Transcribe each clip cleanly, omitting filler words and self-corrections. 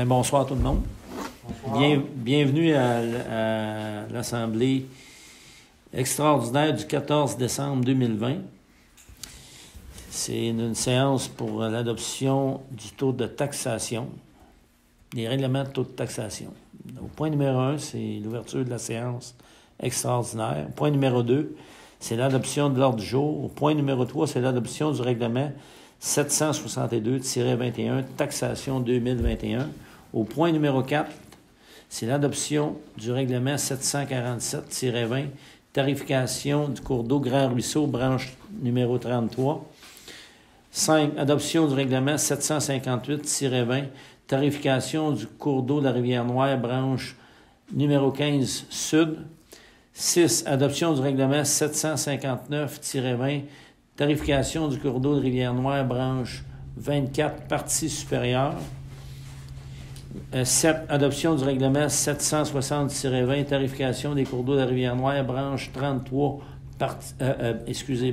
Bonsoir tout le monde. Bienvenue à l'Assemblée extraordinaire du 14 décembre 2020. C'est une séance pour l'adoption du taux de taxation, des règlements de taux de taxation. Au point numéro 1, c'est l'ouverture de la séance extraordinaire. Au point numéro 2, c'est l'adoption de l'ordre du jour. Au point numéro 3, c'est l'adoption du règlement 762-21, taxation 2021. Au point numéro 4, c'est l'adoption du règlement 747-20, tarification du cours d'eau Grand Ruisseau, branche numéro 33. 5. Adoption du règlement 758-20, tarification du cours d'eau de la Rivière-Noire, branche numéro 15 Sud. 6. Adoption du règlement 759-20, tarification du cours d'eau de Rivière-Noire, branche 24, partie supérieure. 7. Adoption du règlement 760-20, tarification des cours d'eau de la Rivière-Noire, branche 33,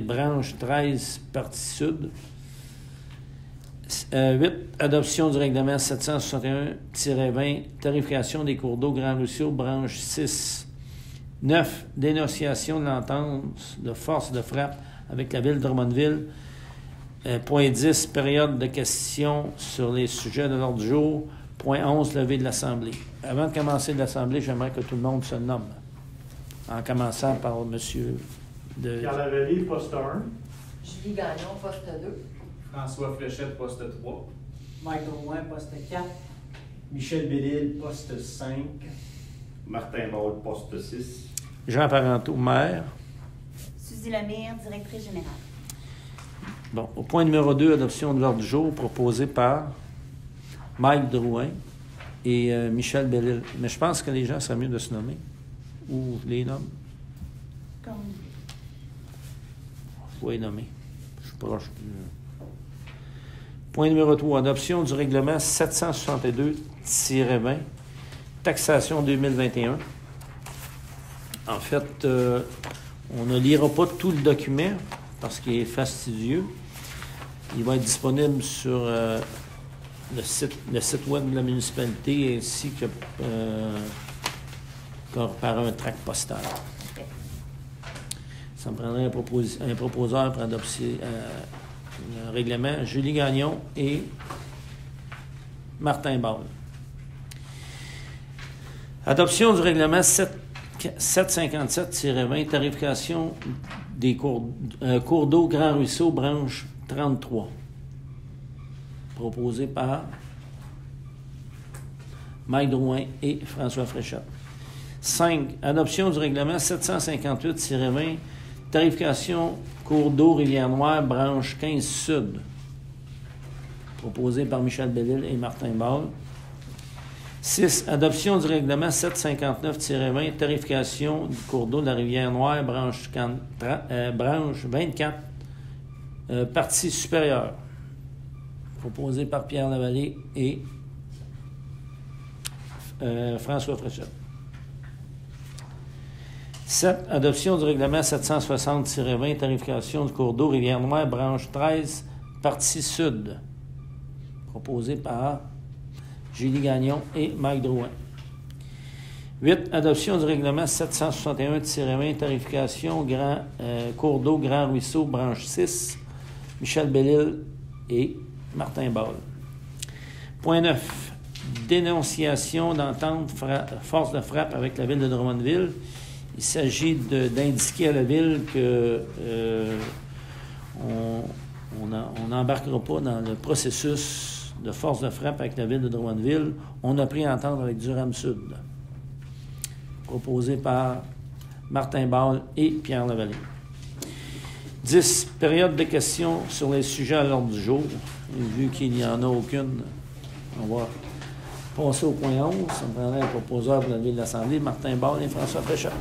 branche 13, partie sud. 8. Adoption du règlement 761-20, tarification des cours d'eau Grand Ruisseau, branche 6. 9. Dénonciation de l'entente de force de frappe avec la ville de Drummondville. Point 10. Période de questions sur les sujets de l'ordre du jour. Point 11. Levée de l'Assemblée. Avant de commencer l'Assemblée, j'aimerais que tout le monde se nomme. En commençant par monsieur de... Pierre Lavallée, poste 1. Julie Gagnon, poste 2. François Fléchette, poste 3. Mike Drouin, poste 4. Michel Bellil, poste 5. Martin Maud, poste 6. Jean Parenteau, maire. Suzy Lemire, directrice générale. Bon, au point numéro 2, adoption de l'ordre du jour proposé par Mike Drouin et Michel Bellil. Mais je pense que les gens seraient mieux de se nommer. Ou les nomme. Comme... Il faut les nommer. Je suis proche du... Point numéro 3, adoption du règlement 762-20, taxation 2021. En fait, on ne lira pas tout le document parce qu'il est fastidieux. Il va être disponible sur le site web de la municipalité ainsi que par un tract postal. Ça me prendrait un proposeur pour adopter le règlement. Julie Gagnon et Martin Ball. Adoption du règlement 757-20, tarification des cours d'eau Grand Ruisseau, branche 33. Proposé par Mike Drouin et François Fléchette. 5. Adoption du règlement 758-20, tarification cours d'eau Rivière-Noire, branche 15 Sud. Proposé par Michel Bellil et Martin Ball. 6. Adoption du règlement 759-20, tarification du cours d'eau de la Rivière-Noire, branche 24, partie supérieure. Proposé par Pierre Lavallée et François Fréchette. 7. Adoption du règlement 760-20, tarification du cours d'eau Rivière-Noire, branche 13, partie sud. Proposé par Julie Gagnon et Mike Drouin. 8. Adoption du règlement 761-20, tarification cours d'eau Grand Ruisseau, branche 6, Michel Bellil et Martin Ball. Point 9. Dénonciation d'entente force de frappe avec la ville de Drummondville. Il s'agit d'indiquer à la ville que on n'embarquera pas dans le processus de force de frappe avec la ville de Drummondville. On a pris entente avec Durham Sud. Proposé par Martin Ball et Pierre Lavallée. 10. Période de questions sur les sujets à l'ordre du jour. Et vu qu'il n'y en a aucune, on va passer au point 11. Ça me prendrait un proposeur pour la ville de l'Assemblée, Martin Ball et François Fréchette.